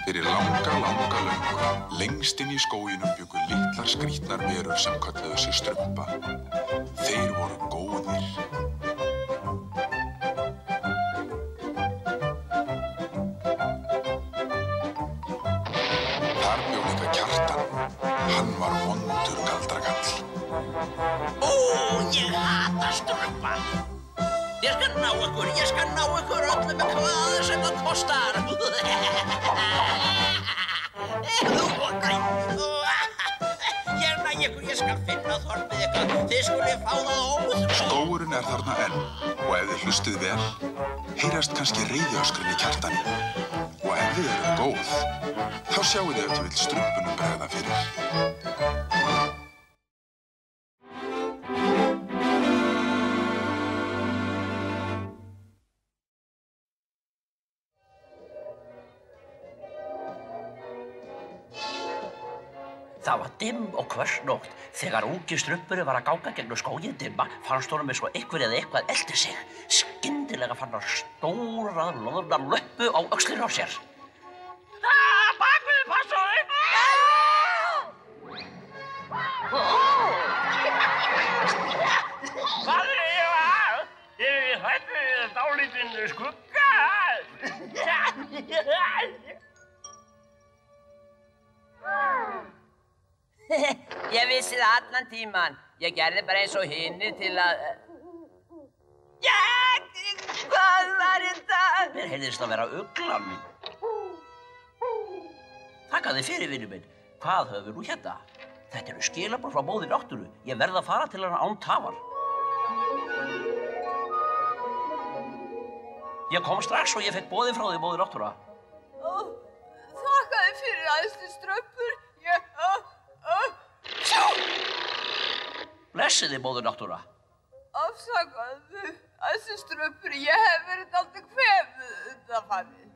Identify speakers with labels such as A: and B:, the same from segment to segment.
A: Fyrir langa löngu, lengst inn í skóginum bjuggu litlar skrýtnar verur sem kölluðu sig strumpa. Þeir voru góðir. Þar bjó líka Kjartan. Hann var vondur galdrakall.
B: Ó, ég hata strumpa. Ég skal ná ykkur öllum með hvað sem það kostar. Ég næ ykkur, ég skal finna þorpið ykkar. Þið skuli fá það óð.
A: Skógurinn þarna enn og ef þið hlustið vel, heyrast kannski reiðiöskrin í Kjartani. Og ef þið eruð góð, þá sjáið þið ef þið vill strumpunum bregða fyrir.
B: Það var dimm og hvöss nótt. Þegar ungi strumpurinn var að ganga gegnum skóginn dimma, fannst honum eins og einhver eða eitthvað elti sig. Skyndilega fann hann stóra loðna löppu á öxlinu á sér. Bak við, passaðu! Hvað er ég að? Ég hrædd við dálítinn skugga.
C: Ég vissi það allan tíman. Ég gerði bara eins og hinir til að... Hvað var þetta?
B: Mér heyrðist að vera uglan. Þakka þið fyrir, vinur minn. Hvað höfum við nú hérna? Þetta eru skilaboð frá móður náttúru. Ég verð að fara til hana án tafar. Ég kom strax og ég fekk boðið frá þig, móður náttúra.
C: Þakka þið fyrir, æðstu strömpur.
B: Blessi þig, móður náttúra.
C: Afsakaðu, æðstu strömpur. Ég hef verið dálítið kvefuð undanfarið.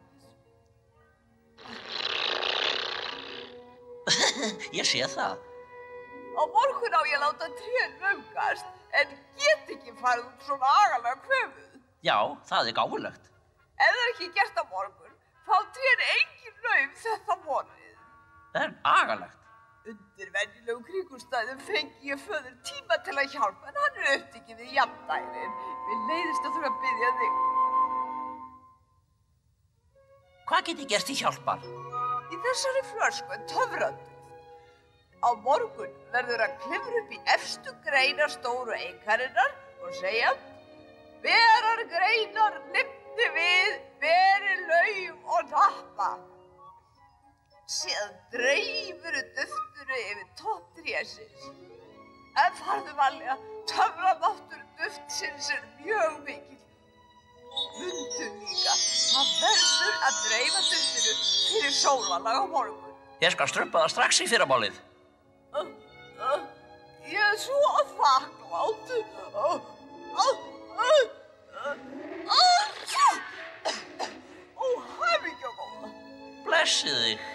B: Ég sé það.
C: Á morgun á ég að láta trén laufgast, en get ekki farið út svona agalega kvefuð.
B: Já, það er gáfulegt.
C: Ef það er ekki gert á morgun, fá trén engin lauf þetta vorið.
B: Það er agalegt.
C: Undir venjulegum kringumstæðum fengi ég föður tíma til að hjálpa, en hann er upptekinn við jafndægrin. Mér leiðist að þurfa að biðja þig.
B: Hvað get ég gert í hjálpar?
C: Í þessari flösku er töfraduft. Á morgun verður að klifra upp í efstu greinar stóru eikarinnar og segja: Berar greinar lyfti við, beri lauf og nappa. Síðan dreifuru duftinu yfir topp trésins. En farðu varlega, töframáttur duftsins er mjög mikill. Mundu líka, það verður að dreifa duftinu fyrir sólarlag á morgun.
B: Ég skal strumpa það strax í fyrramálið.
C: Ég er svo þakklátt. Ó, hamingja góða.
B: Blessi þig.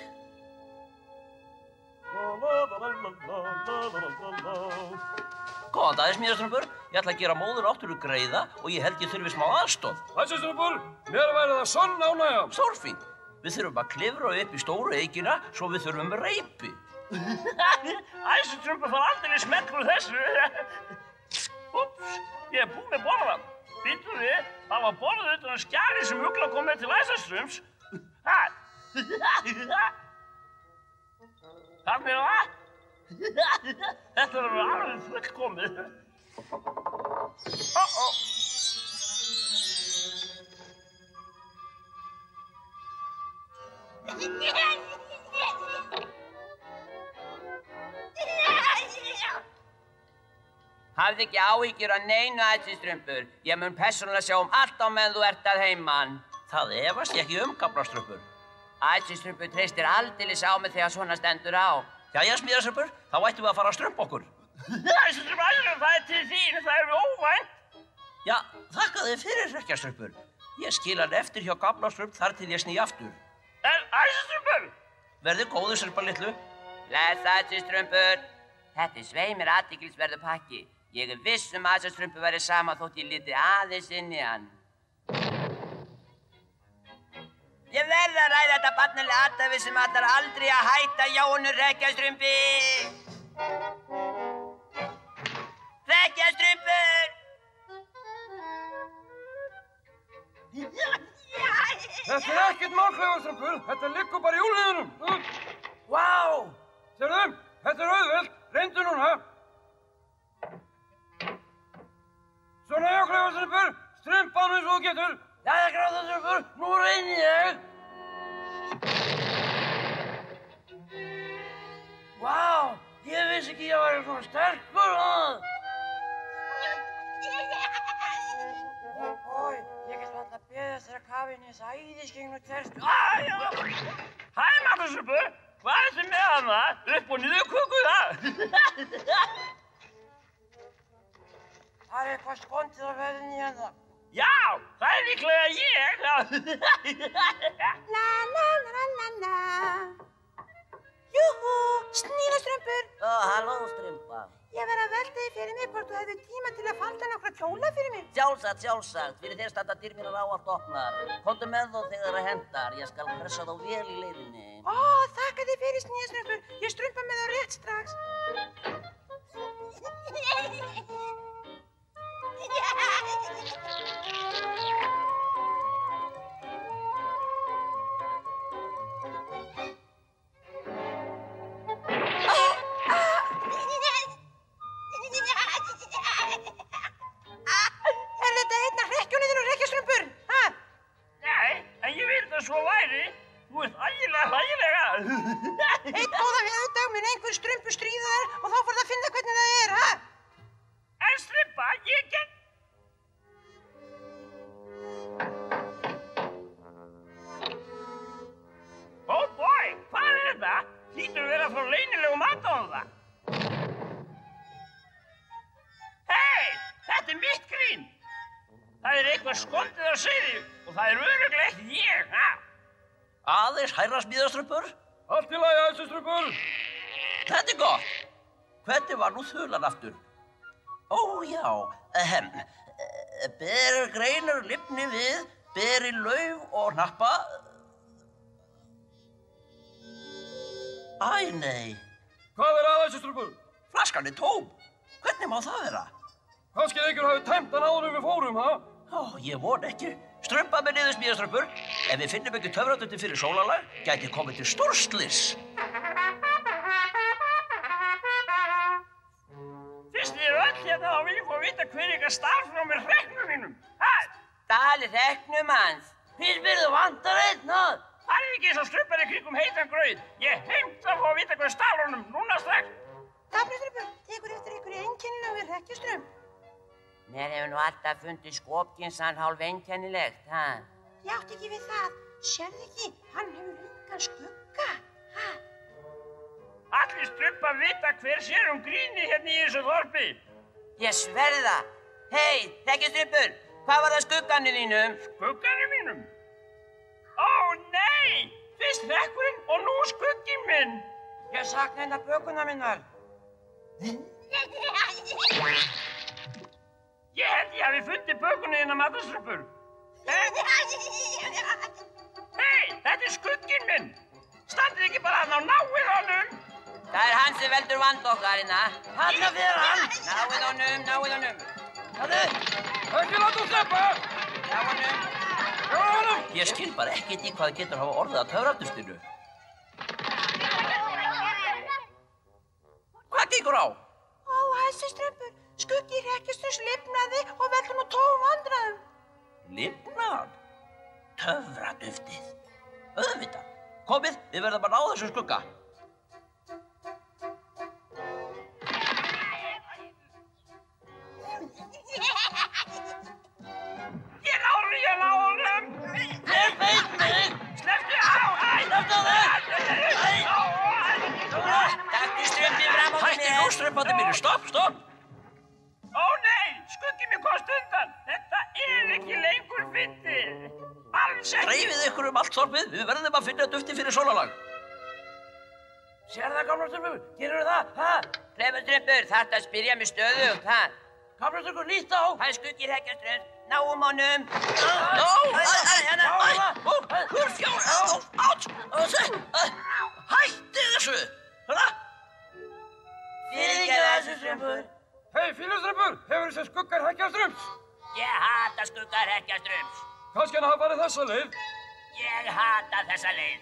B: Góðan daginn, smíðastrumpur. Ég ætla að gera móður náttúru greiða og ég held ég þurfi smá aðstoð.
D: Æsistrumpur, mér væri það sönn ánægja.
B: Stórfínt. Við þurfum að klifra upp í stóru eikina svo við þurfum reipi. Æsistrumpur fær aldrei smekkur þessu. Úps, ég er búinn með borðan. Býttu við, það var borðið utan að skjari sem ugla kom með til æsistrumps. Þannig að þetta er alveg fullkomið.
C: Hafðu ekki áhyggjur af neinu, æsistrumpur. Ég mun persónulega sjá allt á meðan þú ert að heiman.
B: Það efast ég ekki gamlastrumpur.
C: Æsistrumpur treystir aldeilis á mig þegar svona stendur á.
B: Jæja, smíðastrumpur, þá ættum við að fara að strumpa okkur. Æsistrumpur, það er til þín, það er óvænt. Já, þakka þið fyrir, hrekkjastrumpur. Ég skil hann eftir hjá gamlastrump þar til ég sný aftur. En æsistrumpur! Verðu góður, strumpa litlu.
C: Bless, æsistrumpur. Þetta er svei mér athyglisverður pakki. Ég er viss að æsistrumpur verið sama þótt ég liti aðeins inn í hann.
B: Ég verð að ræða þetta barnalega athæfi sem ætlar aldrei að hætta Jónu Hrekkjastrumpi. Hrekkjastrumpur!
D: Þetta ekkert mál, Klefastrumpur. Þetta liggur bara í úlnliðunum.
B: Vá!
D: Sérðu, þetta auðvelt. Reyndu núna. Svona, já, Klefastrumpur. Strumpa hann eins og þú getur.
B: Jæja, Klefastrumpur, nú reyni ég. Vá, ég vissi ekki að ég væri svona sterkur. Ói, ég get alltaf að beða þér að kafa inn í þessa æðiskegnu tertu. Hæ, Magnúsrupur, hvað er þetta með hana? Upp og niður kuku það? Það er eitthvað skondið á höfðinni hérna. Já, það er líklega ég.
C: La la la la la. Júhú, Snílastrumpur.
B: Halló, Strumpa.
C: Ég verð að velta því fyrir mig hvort þú hefði tíma til að falda nokkra kjóla fyrir mig.
B: Sjálfsagt. Fyrir þér standa dyr mínar ávallt opnar. Komdu með þá þegar það hendar. Ég skal pressa þá vel í leiðinni.
C: Ó, þakka þér fyrir, Snílastrumpur. Ég strumpa með þá rétt strax.
B: Svo væri, þú ert ægilega hlægilega.
C: Einn góðan veðurdag mun einhver strumpu stríða þér og þá fór það að finna hvernig það er, ha?
B: En Strumpa, ég get... Oh boy, hvað er þetta? Hlýtur vera frá leynilegu matáða. Hey, þetta er mitt grín. Það er eitthvað skondið á seyði og það er örugglega ekki ég, ha? Aðeins hærra smíðastrumpur?
D: Allt í lagi, æsustrumpur.
B: Þetta er gott. Hvernig var nú þulan aftur? Ó, já, ber greinar lifni við, ber í lauf og hnappa. Æ, nei.
D: Hvað er að, æsustrumpur?
B: Flaskan er tóm. Hvernig má það vera?
D: Kannski einhver hafi tæmt hann áður en við fórum, ha?
B: Ó, ég von ekki. Strumpa með niður smíðastrumpur. Ef við finnum ekki töfradutti fyrir sólarlag, gæti komið til stórslis. Fyrst þið eru öll hérna þá vil ég fá að vita hver ykkar stál frá mér hrekknum mínum. Ha? Stál hrekknum hans? Fyrst verðu vantar einn, ha? Það er ekki eins og strumpar í kringum heitan grauð. Ég heimt að fá að vita hver stál honum núna strax.
C: Gaflastrumpur, tekur eftir ykkur í einkennilegu hrekkjastrump.
B: Mér hefur nú alltaf fundið skopginsan hálf einkennilegt, ha?
C: Ég átti ekki við það. Sérðu ekki, hann hefur engan skugga, ha?
B: Allir strumpar vita hver sér gríni hérna í þessu þorpi. Ég sverði það. Hei, hrekkjastrumpur, hvað var það skugganum þínum? Skugganum mínum? Ó, nei! Fyrst hrekkurinn og nú skugginn minn. Ég sakna hérna bökuna minnar. Ég held ég hafi fundið bökunni þína, Magnúsrupur. Hei, þetta er skugginn minn. Standið ekki bara þarna og náið honum. Það er hann sem veldur vand okkar hérna. Hanna fyrir hann. Náið honum. Hannu.
D: Ekki láta þú sleppa.
B: Náið honum. Ég skil bara ekkert í hvað getur hafa orðið að töfradustinu. Hvað gengur á?
C: Ó, æsustrumpur, skuggi hrekkjastrumps lifnaði og veldur nú vandræðum.
B: Lifnað? Töfraduftið. Auðvitað. Komið, við verðum að ná þessu skugga. Ég ná honum! Hver beit mig? Slepptu á! Slepptu á þig! Taktu strumpið fram á mér! Hætti nú strumpandi mínu, stopp! Ó nei, skuggi mig komst undan! Þetta er ekki lengur fyndið! Alls ekki! Dreifið ykkur allt þorpið, við verðum að finna dufti fyrir sólarlag. Sér það, Gaflastrumpur? Gerurðu það, ha? Klefastrumpur, þarft að spyrja mig stöðugt, ha? Gaflastrumpur, lít á! Það er skuggi hrekkjastrumps. Náum honum. Hætti þessu. Fyrirgeðu þessu, Strumpur.
D: Hei, Fílustrumpur, hefurðu séð skuggar Hrekkjastrumps?
B: Ég hata skuggar Hrekkjastrumps.
D: Kannski hann hafa farið þessa leið.
B: Ég hata þessa leið.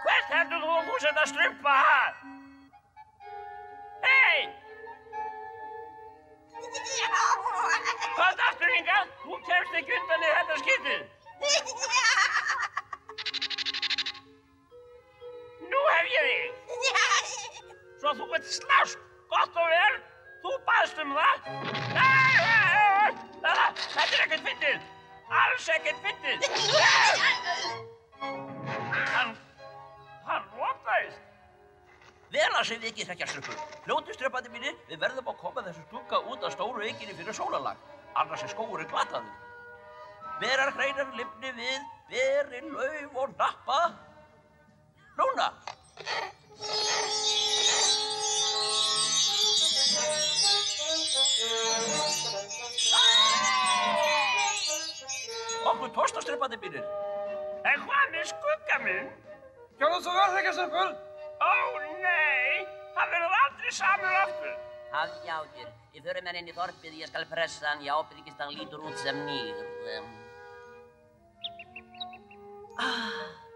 B: Hvert heldur þú sett að strumpa? Hei! Hvað aftur hingað? Þú kemst ekki undan í þetta skiptið. Nú hef ég þig. Svo þú vilt slást. Gott og vel. Þú baðst það. Þetta ekkert fyndið. Alls ekkert fyndið. Hann rotaðist. Vel að sig við ekki Hrekkjaströmpur. Fljótu strömpandi mínir, við verðum að koma þessu skugga út af stóru eikinni fyrir sólarlag. Annars skógurinn glataður. Berar hreinar lifni við, berin, lauf og nappa. Núna! Okkur tókst strömpandi mínir. En hvað með skugga minn?
D: Gjörðu svo vel, Hrekkjastrumpur.
B: Ó, nei! Það verður aldrei samur aftur.
E: Hafði áhyggjur. Við förum inn í þorpið, ég skal pressa hann. Já, ábyrgist hann lítur út sem nýr.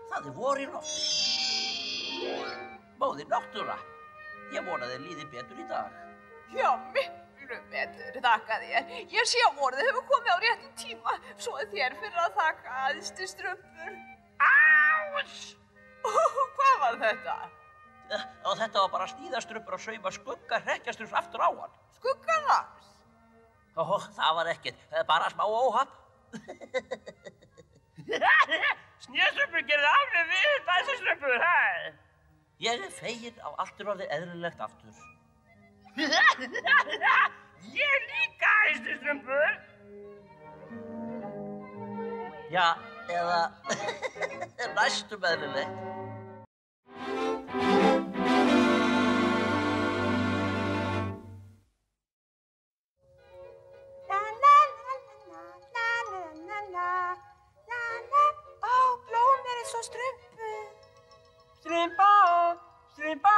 B: Það vor í lofti. Móðir náttúra. Ég vona þér líði betur í dag.
C: Já, miklu betur, þakka þér. Ég sé að vorið hefur komið á réttum tíma, svo þér fyrir að þakka æðstu Strumpur.
B: Ás!
C: Hvað var þetta?
B: Og þetta var bara sníðastrumpur að sauma skugga Hrekkjastrumps aftur á hann.
C: Skuggan hans?
B: Ó, það var ekkert, bara smá óhapp. Sníðastrumpur gerði alveg við þessi strumpur, hæ? Ég feginn á allt orðið eðlilegt aftur. Ég líka æðstu Strumpur. Já, eða næstum eðlilegt.
C: Svo Strumpu.
D: Strumpa, Strumpa.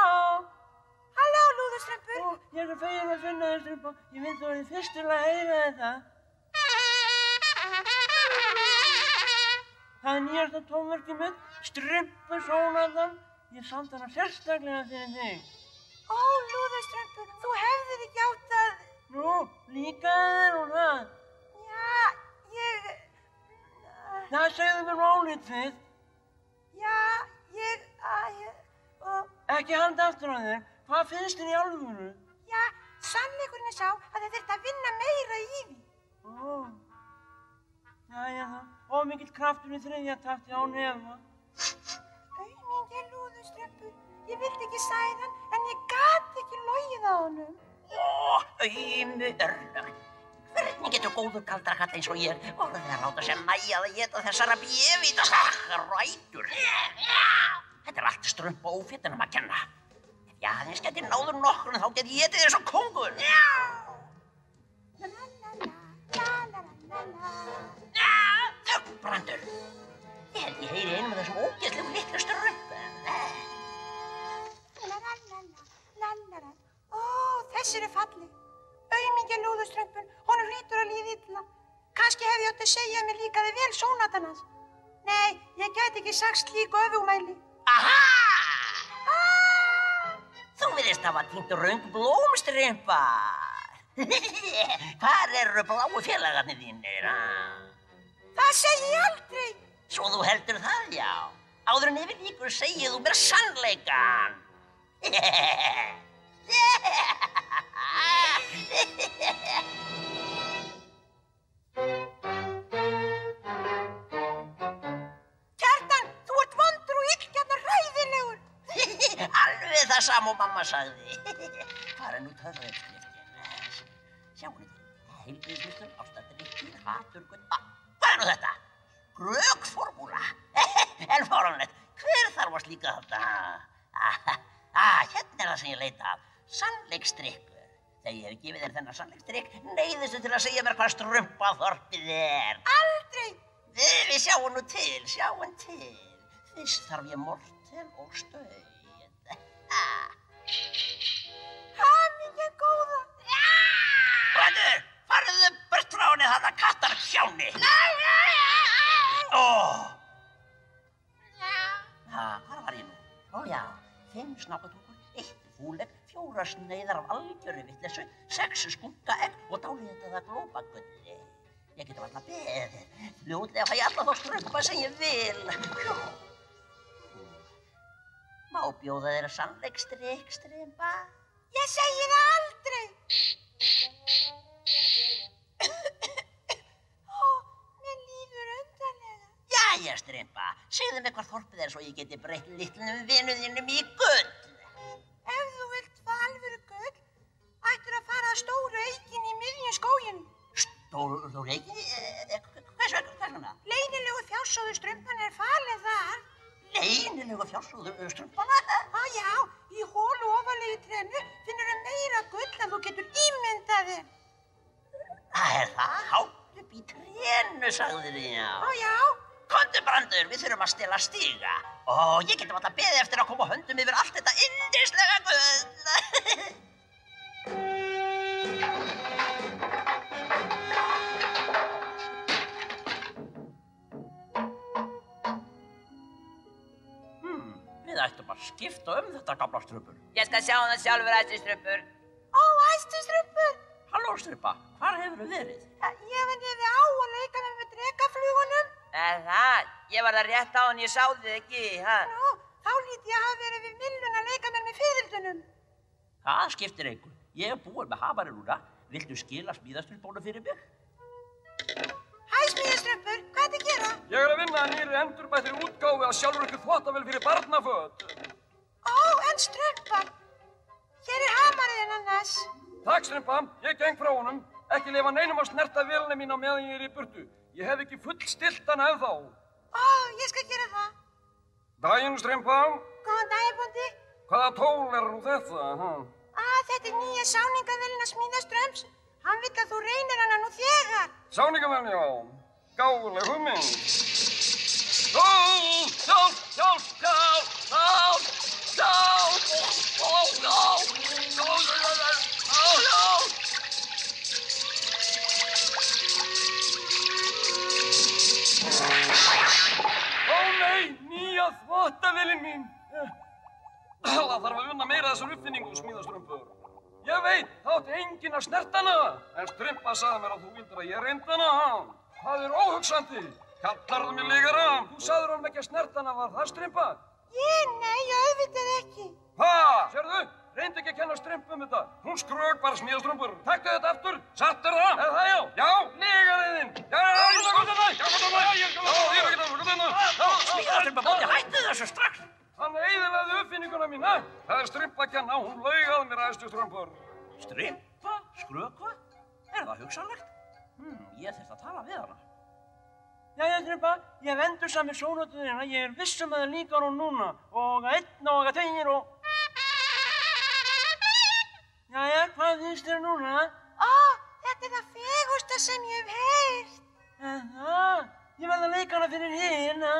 C: Halló, Lúðustrumpur.
D: Ég feginn að finna þér, Strumpa. Ég myndi að vera fyrstur að heyra þetta. Það nýjasta tónverkið mitt, Strumpusónatan. Ég samt hana sérstaklega fyrir þig.
C: Ó, Lúðustrumpur, þú hefðir ekki átt að...
D: Nú, líkaði þér hún það?
C: Já, ég...
D: Það segðu mér málið þitt.
C: Já,
D: Ekki handa aftur á þér. Hvað finnst þér í alvöru?
C: Já, sannleikurinn er sá að þið þurft að vinna meira í því.
D: Ó. Jæja þá. Of mikill kraftur í þriðja takti án efa.
C: Aumingi Lúðustrumpur, ég vildi ekki særa hann, en ég gat ekki logið á honum.
B: Ó, aumu örlög. Hvernig getur góður galdrakall eins og ég orðið að láta sér nægja að éta þessara bjövíta rætur? Þetta er allt Strump og óféttunum að kenna. Ef ég aðeins geti náður nokkurn þá get ég étið þér svo kóngur. Þögn, Brandur. Ég held ég heyri einum af þessum ógeðslegu litlu strumpum.
C: Ó, þessi er falleg. Aumingi Lúðustrumpur, honum hlýtur að líða illa. Kannski hefði ég átt að segja mér líkaði vel sónatan hans. Nei, ég gæti ekki sagt slíku öfugmæli.
B: Aha! Þú virðist hafa týnt röng blóm, Strumpa. Hvar eru bláu félagarnir þínir?
C: Það segi ég aldrei.
B: Svo þú heldur það, já. Áður en yfir lýkur segið þú mér sannleikann.
C: Kjartan, þú ert vondur og illgjarn og hræðilegur.
B: Alveg það sama og mamma sagði. Hvar er nú töfrauppskriftin? Sjáum við. Heilbrigðismistur, ástardrykkir, haturgull. Hvað er nú þetta? Glöggformúla. En fáránlegt, hver þarf að slíka þetta? Hérna er það sem ég leita að. Sannleiksdrykkur.
E: Þegar ég hef gefið þér þennan sannleiksdrykk, neyðistu til að segja mér hvað strumpaþorpið er.
C: Aldrei!
E: Við sjáum nú til, sjáum til. Fyrst þarf ég mortel og stauð.
C: Hamingja góða!
E: Brandur, farðu burt frá henni þarna kattarkjáni. Hvar var ég nú? Ó já, 5 snákatúkur, 1 fúlegg, 4 sneiðar af algjöru vitleysu, 6 skunkaegg og dálítið að glópagulli. Ég get varla beðið. Fljótlega fæ ég alla þá strumpa sem ég vil. Má bjóða þér sannleiksdrykk, strumpa?
C: Ég segi það aldrei! Mér líður undarlega.
E: Jæja, strumpa, segðu mig hvað þorpið er svo ég geti breytt litlum vinu þínum í gull.
C: Ef þú vilt fá alvöru gull, ættir að fara að stóru eikin í miðjum skóginum.
E: Stóru eikin? Hvers vegna?
C: Leynilegu fjársjóður strumpan er falið þar.
E: Leynilegu fjársjóður strumpana?
C: Já, í holu ofarlega í trénu finnurðu meira gull en þú getur ímyndað þér.
E: Það er það? Hátt upp í trénu, sagði þið, já.
C: Já.
E: Komdu, Brandur, við þurfum að stela stiga. Ég getum alltaf beðið eftir að koma höndum yfir allt þetta yndislega gull. Við ættum að skipta þetta gamla strumpur.
F: Ég skal sjá það sjálfur, æstistrumpur.
C: Æstistrumpur!
E: Halló, strumpa, hvar hefurðu verið?
C: Ég hef niður á að leika með drekaflugunum.
F: Það, ég var það rétt á en ég sá þið ekki, ha?
C: Þá lít ég hafa verið við millun að leika mér með fiðrildunum.
E: Það skiptir engu. Ég er búinn með hamarinn núna. Viltu skila smíðastrumpónu fyrir mig?
C: Hæ, smíðastrumpur, hvað ertu að gera?
G: Ég er að vinna að nýrri endurbættri útgáfu að sjálfur ykkur þvottavél fyrir barnaföt.
C: En strumpar. Hér er hamarinn annars.
G: Takk, strumpa. Ég geng frá honum. Ekki leyfa neinum að snerta vélina mín á meðan ég er í burtu. Ég hef ekki fullstillt hana ennþá.
C: Ég skal gera það.
G: Daginn, strumpa.
C: Góðan daginn, bóndi.
G: Hvaða tól er nú þetta,
C: Þetta er nýja sáningavelina smíðaströms. Hann vill að þú reynir hana nú þegar.
G: Sáningavelin, já. Gáfuleg hugmynd. Hjálp! Ó nei, nýja þvottavélin mín. Það þarf að unna meira þessar uppfinningu, smíðastrumpur. Ég veit, það átti enginn að snerta hana. En strumpa sagði mér að þú vildir að ég reyndi hana. Það er óhugsandi. Kallarðu mig lígara? Þú sagðir honum ekki að snerta hana, var það strumpa?
C: Nei, auðvitað ekki.
G: Sérðu? Reyndu ekki að kenna strumpu þetta. Hún skrög bara smíðastrumpur. Taktu þetta aftur. Sattur það? Er það já? Já, lígariðinn.
E: Smíðastrumpa, bóndi, hættu þessu strax.
G: Hann eyðilagði uppfinninguna mína. Það er strumpa að kenna. Hún laug að mér, æstistrumpur.
E: Strumpa? Skrökva? Er það hugsanlegt? Ég þurfti að tala við hana.
D: Jæja, strumpa, ég hef endursamið sónótuðina. Ég er viss að líkar hún núna. Og að 1 og að 2 og... Jæja, hvað finnst þér núna?
C: Þetta er það fegusta sem ég hef heyrt.
D: Ég verð að leika hana fyrir hina.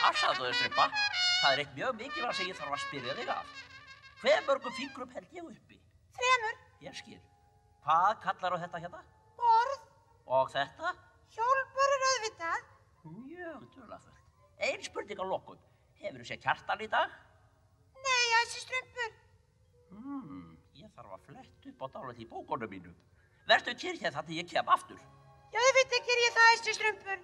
E: Afsakaðu, strumpa. Það er eitt mjög mikilvægt sem ég þarf að spyrja þig af. Hve mörgum fingrum held ég uppi?
C: 3.
E: Ég skil. Hvað kallar á þetta hérna?
C: Borð.
E: Og þetta?
C: Hjólbörur auðvitað.
E: Mjög dularfullt. Ein spurning á lokum. Hefurðu séð Kjartan í dag?
C: Nei, æstistrumpur.
E: Ég þarf að fletta upp á dálítið í bókunum mínum. Vertu kyrr hér þar til ég kem aftur.
C: Já, auðvitað ger ég það, æstistrumpur.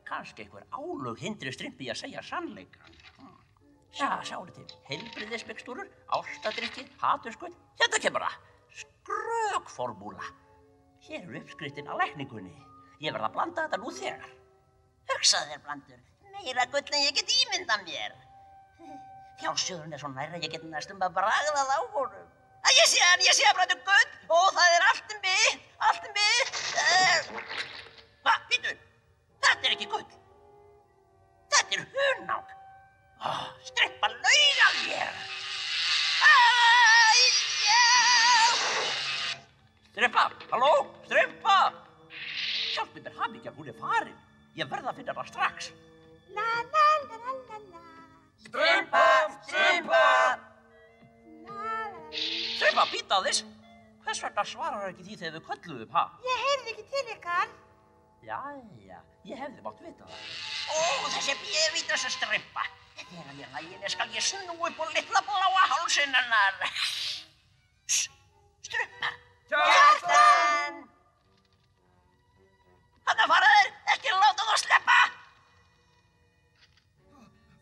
E: Kannski einhver álög hindri strumpi að segja sannleikann. Sjáðu til. Heilbrigðismikstúrur, ástadrykkir, haturskull. Hérna kemur það. Skrökformúla. Hér er uppskriftin að lækningunni. Ég verð að blanda þetta nú þegar. Hugsaðu þér, Brandur. Meira gull en ég get ímyndað mér. Fjársjóðurinn er svo nær að ég get næstum að bragðað á honum. Ég sé hann, Brandur, gull. Það er allt mitt. Hvað, býttu? Þetta er ekki gull. Þetta
B: Þetta hunang. Strympa laug að mér. Strympa, halló, Strympa. Hjálpi mér hamingjan, hún farin. Ég verð að finna hana strax.
C: La la la la la la.
G: Strympa, Strympa.
B: Strympa, býta aðeins. Hvers vegna svarar ekki því þegar við kölluðum, ha?
C: Ég heyrði ekki til ykkar.
B: Jæja, ég hefði mátt vita það. Ó, þessi bjöðvítrasa Strympa. Þegar ég læginni skal ég snúi upp á litla bláa hálsinn hennar. Strympa.
G: Kjartan!
B: Þarna fara þeir, ekki láta þá sleppa.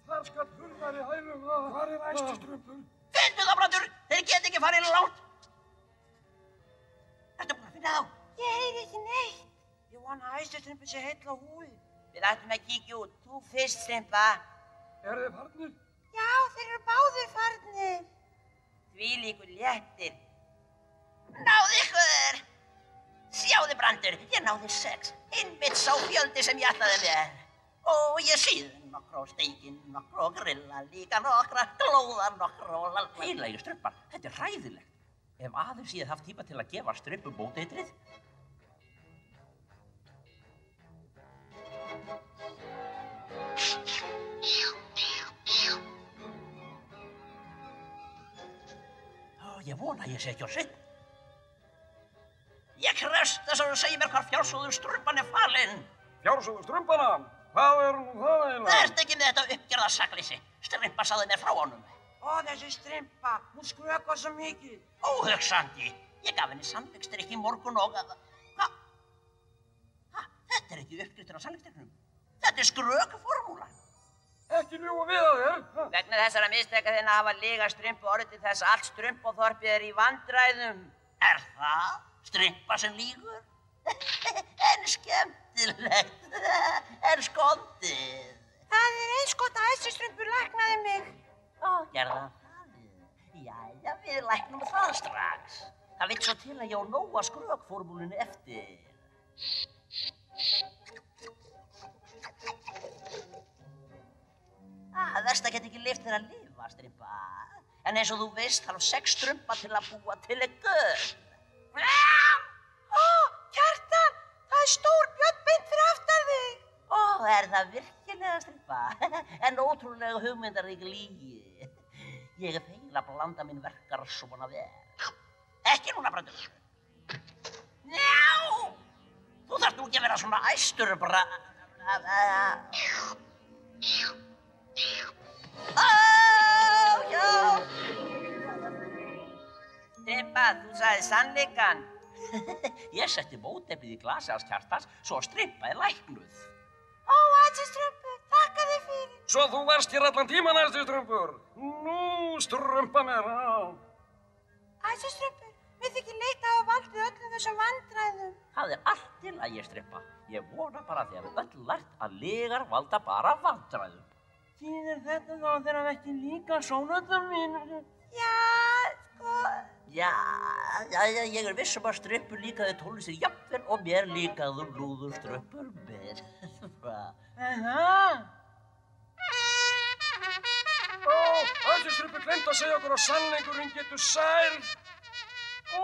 G: Þar skal hurðar í hælum. Hvar æstu Strumpur?
B: Findu það, Brandur, þeir geta ekki farið langt. Ertu búin að finna þá?
C: Ég heyri ekki neitt.
F: Ég vona að æstu Strumpur sé heill á húi. Við ættum að kíkja út. Þú fyrst, Strympa.
G: Þeir farnir?
C: Já, þeir eru báðir farnir.
F: Þvílíkur léttir.
B: Náðu ykkur! Sjáðu, Brandur, ég náði 6. Einmitt sá fjöldi sem ég ætlaði mér. Og ég síði nokkra á steikinn, nokkra á grilla, líka nokkra, glóða nokkra og lalla. Heilagi Strumpar, þetta er hræðilegt. Ef aðeins ég hef haft tíma til að gefa Strumpu móteitrið. Ég vona að ég sé ekki á sitt. Ég krefst þess að þú segir mér hvar fjársjóður Strumpan er falinn.
G: Fjársjóður Strumpana? Hvað er nú það eiginlega?
B: Vertu ekki með þetta uppgerða sakleysi. Strumpa sagði mér frá honum.
F: Ó, þessi Strympa. Hún skrökvar svo mikið.
B: Óhugsandi. Ég gaf henni sannleiksdrykk í morgun og Þetta er ekki uppskriftin á sannleiksdrykknum. Þetta er skrökformúla.
G: Ekki ljúga við að þér.
F: Vegna þessara misteka þinna hafa lygar Strympu orðið til þess að allt Strumpoþorpið er í vandræðum.
B: Er það? Strympa sem lýgur? En skemmtilegt. En skondið.
C: Það er eins gott að æstu Strumpur læknaði mig.
B: Ó, gerða það. Jæja, við læknum það strax. Það vill svo til að ég á nóga skrökformúlinu eftir. Verst að geta ekki leyft þér að lifa, Strympa. En eins og þú veist þarf 6 Strumpa til að búa til eitt döð.
C: Ó, Kjartan, það er stór björn beint fyrir aftan þig.
B: Ó, er það virkilega, Strympa? En ótrúlega hugmyndarík lygi. Ég er feil að blanda minn verkar svona vel. Ekki núna, Brandur. Njá! Þú þarft nú ekki að vera svona æstur,
F: Hjálp! Strympa, þú sagði sannleikann.
B: Ég setti mótefnið í glasi hans Kjartans svo að Strympa er læknuð.
C: Ó, æstu Strumpur, þakka þér fyrir.
G: Svo þú varst hér allan tíman, æstu Strumpur. Nú, Strumpa mér,
C: Æstu Strumpur, við þykir leita á valdið öllum þessum vandræðum.
B: Það er allt í lagi, Strympa. Ég vona bara að þið hafið öll lært að lygar valda bara vandræðum.
D: Þýðir þetta þá að þeir hafa ekki líka sónatan mín?
C: Já, sko...
B: Já, ég er viss að Strumpur líkaði tónlistir jafnvel og mér líkaði lúður Strumpur með.
D: Það?
G: Ó, æstu Strumpur glemt að segja okkur að sannleikurinn getur sært. Ó.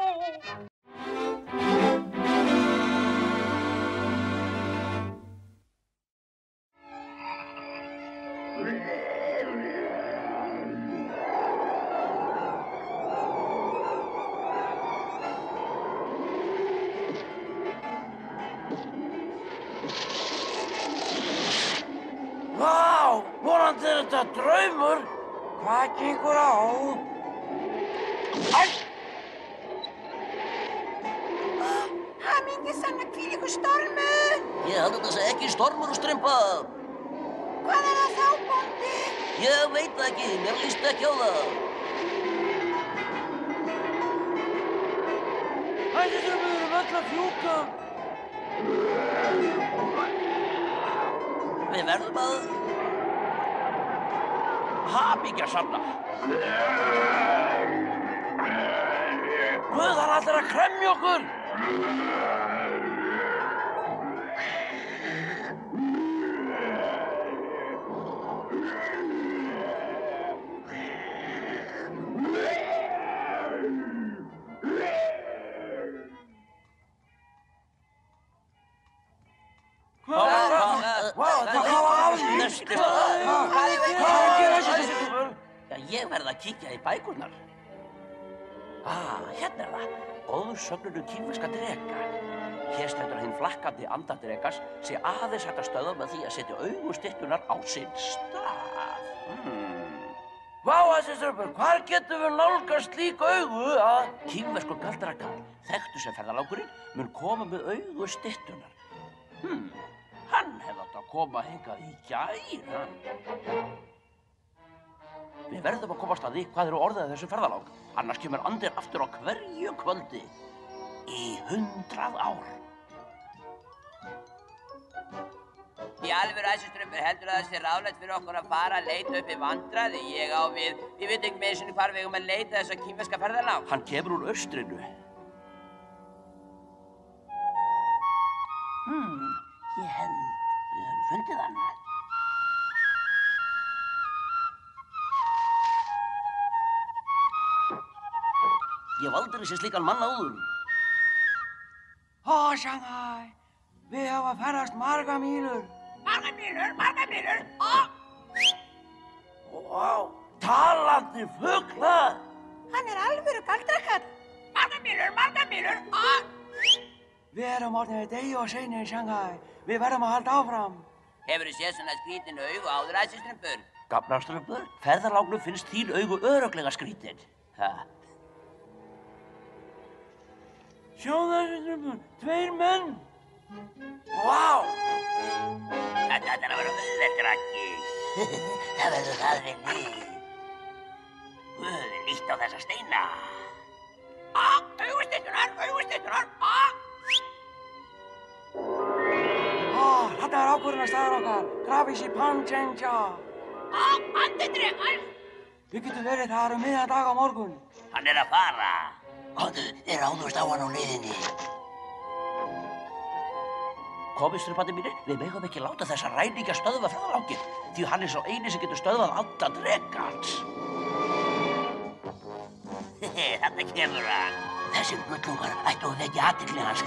H: Vá, vonandi er þetta draumur. Hvað gengur á?
C: Hamingjusamur hvílíkur stormur.
B: Ég held að þetta sé ekki stormur, Strympa.
C: Hvað er það þá, bóndi?
B: Ég veit það ekki, mér líst ekki á það.
D: Æstu Strumpur, við erum öll að fjúka.
B: Við verðum að hamingjasamna.
H: Guð, hann ætlar að kremja okkur.
B: ég verð að kíkja í bækurnar. Hérna er það. Góðsögnur kínverska dreka. Hér stendur að hinn flakkandi andardrekas sé aðeins hægt að stöðva með því að setja augustytturnar á sinn stað.
H: Vá, þessi strömpur, hvar getum við nálgast slík augu að...
B: Kínverskur galdrakarl, þekktur sem ferðalangurinn, mun koma með augustytturnar. Hann hefði átt að koma hingað í gær. Við verðum að komast að því hvað eru orðið af þessu ferðalang. Annars kemur andinn aftur á hverju kvöldi í 100 ár.
F: Í alvöru, þessi strömpur, heldur að það sé ráðlegt fyrir okkur að fara að leita upp í vandræði? Ég veit ekki með einu hvar við eigum að leita þessa kínverska ferðalang.
B: Hann kemur úr austrinu. Ég held við höfum fundið hann. Ég hef aldrei séð slíkan mann áður.
H: Shanghai, við hafa ferðast marga mílur.
F: Margar mílur.
H: Vá, talandi fuglar.
F: Hann er alvöru galdrakall. Margar mílur.
H: Við erum orðinir degi og seinir í Shanghai. Við verðum að halda áfram.
F: Hefurðu séð svona skrítin augu áður, þessi strömpur?
B: Gamla strömpur, ferðalangnum finnst þín augu örugglega skrítin.
H: Sjáðu þessi strömpur, 2 menn. Vá!
F: Þetta er að vera auðvelt, Raggi. Það verður það vinni. Guð, lítt á þessa steina. Augustytturnar.
H: Þetta er ákvörðunarstaður okkar, Grafhýsi Panchengja.
F: Andidrekar.
H: Við getum verið þar miðjan dag á morgun.
F: Hann er að fara.
E: Þið ráðust á hann á leiðinni.
B: Komið, strömparnir mínir, við megum ekki láta þessa ræningja stöðva ferðalanginn, því hann er sá eini sem getur stöðvað anda drekans.
F: Þarna kemur hann.
E: Þessir gullungar ættu að vekja athygli hans.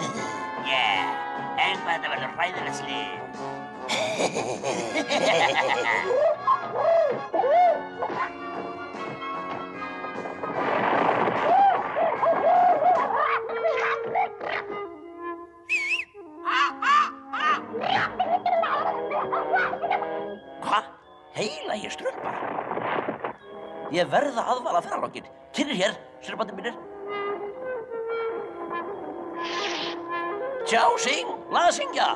F: En hvað þetta verður hræðilegt slys.
B: Hvað? Heilagir strumpar? Ég verð að aðvala ferðalanginn. Kynir hér, strumparnir mínir. Tjá, syng, laða syngja.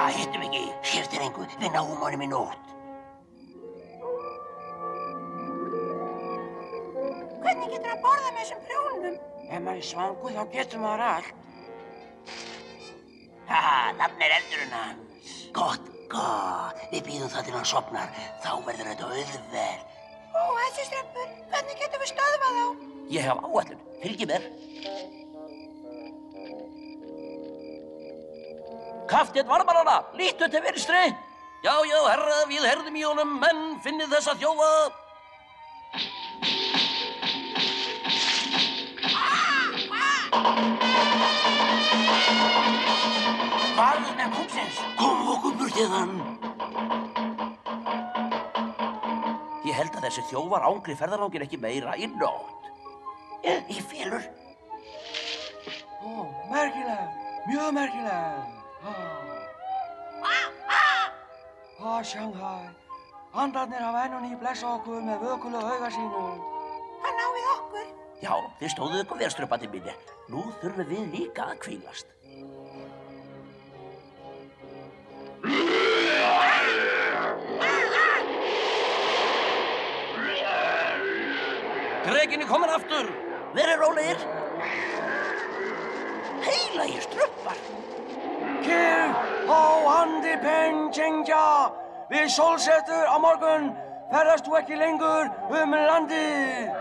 E: Hittum ekki, skiptir engu, við náum honum í nótt.
F: Hvernig getur hann borðað með þessum prjónum?
H: Ef maður er svangur þá getur maður allt.
F: Þarna er eldurinn hans.
E: Gott, við bíðum það til hann sofnar, þá verður þetta auðvelt.
F: Þessi strömpur, hvernig getum við stöðvað þá?
B: Ég hef áætlun, fylgi mér. Kafteinn varðmannanna, lítu til vinstri. Já, herra, við herðum í honum, menn, finnið þessa þjófa.
E: Farðu með kúksins, kom okkur burtið hann.
B: Ég held að þessi þjófar ángri ferðalanginn ekki meira í nótt.
E: Í félur.
H: Merkileg, mjög merkileg. Shanghai, andarnir hafa enn og ný blessa okkur með vökulegu auga sínu.
F: Hann á við okkur.
B: Já, þið stóðuð ykkur vel, strumparnir mínir. Nú þurfum við líka að hvílast. Drekinn er kominn aftur. Verið rólegir. Heilagir strumpar.
H: Kyrr á andi Panchengja. Við sólsetur á morgun ferðast þú ekki lengur landið.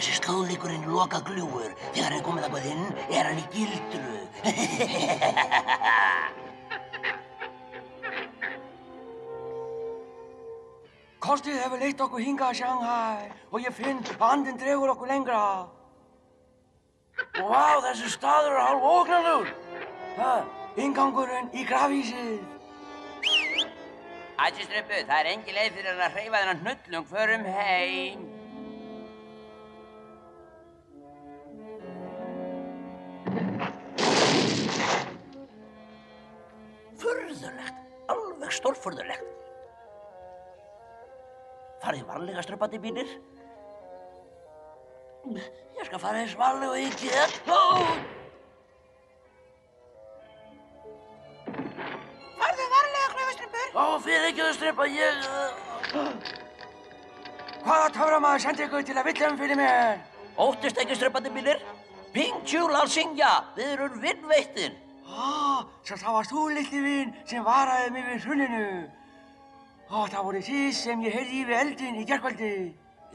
E: Þessi slóðleikurinn loka gljúfur. Þegar hann er komið þangað inn, er hann í gildru.
H: Kostið hefur leitt okkur hingað að Shanghai og ég finn að andinn dregur okkur lengra. Vá, þessi staður er hálf ógnarlegur. Inngangurinn í grafhýsið.
F: Æsistrumpu, það er engin leið fyrir hann að hreyfa þennan hnullung. Förum heim.
E: Furðulegt, alveg stórfurðulegt. Farið varlega, strumpandi mínir. Ég skal fara eins varlega og ég get.
C: Farðu varlega, klaufastrumpur.
E: Fyrirgefðu, strumpa, ég...
H: Hvaða töframaður sendi ykkur til að villa fyrir mér?
E: Óttist ekki, strumpandi mínir. Ping Chu Lalsingja, við erum vinnveittir.
H: Svo það varst þú, litli vin, sem varaði mig við hruninu. Það voru þið sem ég heyrði í við eldinn í gærkvöldi.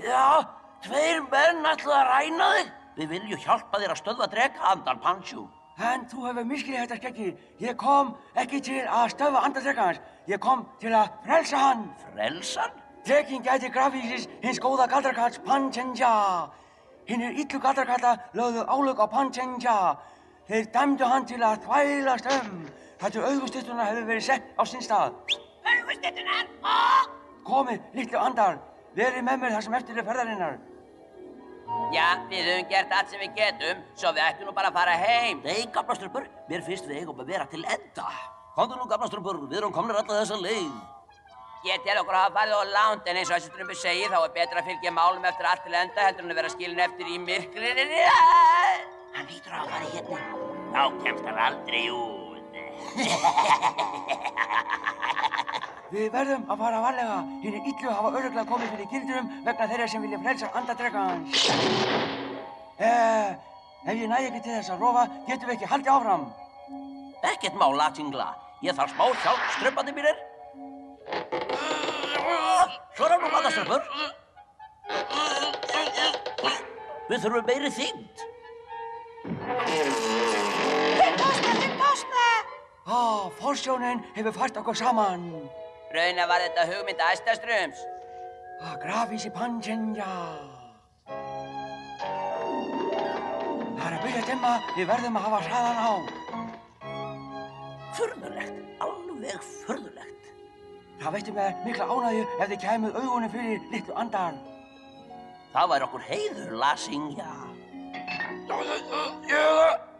E: Já, 2 menn ætluðu að ræna þig. Við viljum hjálpa þér að stöðva drekaandan, Panchu.
H: En þú hefur misskilið þetta skeggi. Ég kom ekki til að stöðva andadrekans. Ég kom til að frelsa hann.
E: Frelsa hann?
H: Drekinn gæti grafhýsis hins góða galdrakalls Panchenja. Hinnir illu galdrakalla lögðu álög á Panchenja. Þeir dæmdu hann til að þvælast þar til augustyttuna hefur verið sett á sinn stað.
C: Augustyttunar!
H: Komið, litlu andar. Verið með mér þar sem eftir er ferðarinnar.
F: Já, við höfum gert allt sem við getum, svo við ættum nú bara að fara heim.
E: Nei, gamlastrumpur, mér finnst við eigum að vera til enda. Komdu nú, gamlastrumpur, við erum komnir alla þessa leið.
F: Ég tel okkur að hafa farið á langt, en eins og Æsistrumpu segir, þá er betra að fylgja málum eftir allt til enda heldur en að vera skilin eftir í myrkrinu.
E: Hann lítur að fara hérna.
F: Þá kemst hann aldrei út.
H: Við verðum að fara varlega. Hinnir illu hafa örugglega komið fyrir gildrum vegna þeirra sem vilja frelsa andadrekans. Ef ég næ ekki til þess að rofa, getum við ekki haldið áfram.
E: Ekkert mál, Latingla. Ég þarf smá hjálp, strumpandi mínir. Svona nú, gamlastrumpur. Við þurfum meiri þyngd.
H: Forsjónin hefur fært okkur saman.
F: Raunar var þetta hugmynd Æstastrums.
H: Grafhýsi Panchenja. Það er að byrja að dimma, við verðum að hafa hraðan á.
E: Furðulegt, alveg furðulegt.
H: Það veitti mér mikla ánægju ef þið kæmuð augunum fyrir litlu andar.
E: Það væri okkur heiður, Lasingja.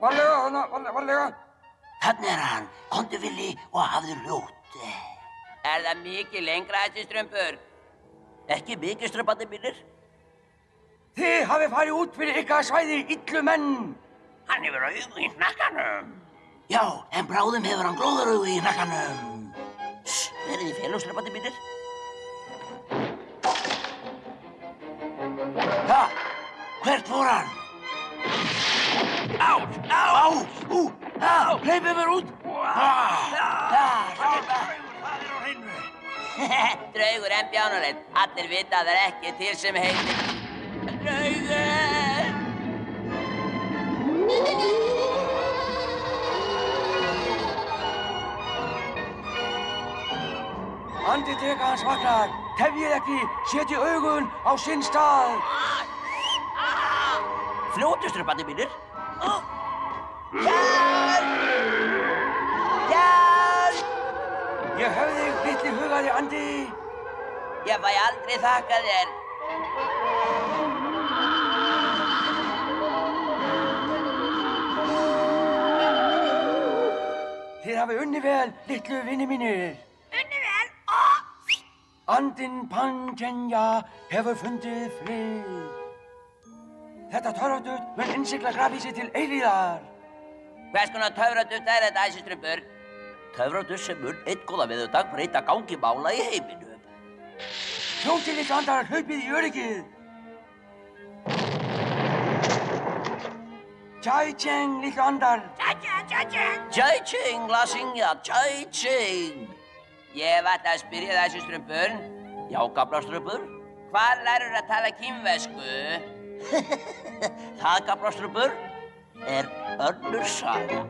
H: Varlega.
E: Þarna er hann. Komdu, Villi, og hafðu hljótt.
F: Er það mikið lengra, Æsistrumpur?
E: Ekki mikið, strumpandi mínir.
H: Þið hafið farið út fyrir ykkar svæði, illu menn.
F: Hann hefur augu í hnakkanum.
E: Já, en bráðum hefur hann glóðaraugu í hnakkanum. Verið í félög, strumpandi mínir. Hvert fór hann? Hleypið mér út!
F: Draugur en bjánaleit. Allir vita að það er ekki til sem heitir draugur.
H: Andi drekans vaknar. Tefjið ekki, setjið augun á sinn stað.
E: Fljótu, strumpandi mínir.
H: Ég hef þig, litli hugaði andi.
F: Ég fæ aldrei þakka þér.
H: Þið hafið unnið vel, litlu vini mínir.
C: Unnið vel?
H: Andinn Panchenja hefur fundið frið. Þetta töfraduft mun innsigla grafhýsið til eilíðar.
F: Hvers konar töfraduft er þetta, Æsistrumpur?
E: Töfraduft sem mun einn góða veðurdag breyta gangi mála í heiminum.
H: Hljótið, litlu andar, hlaupið í öryggið. Chai Cheng, litlu andar.
E: Chai Ching, Lasingja, Chai Ching.
F: Ég hef alltaf að spyrja það, Æsistrumpur.
E: Já, gamlastrumpur.
F: Hvar lærur að tala kínversku?
B: Það, gamla strumpur, er önnur saga.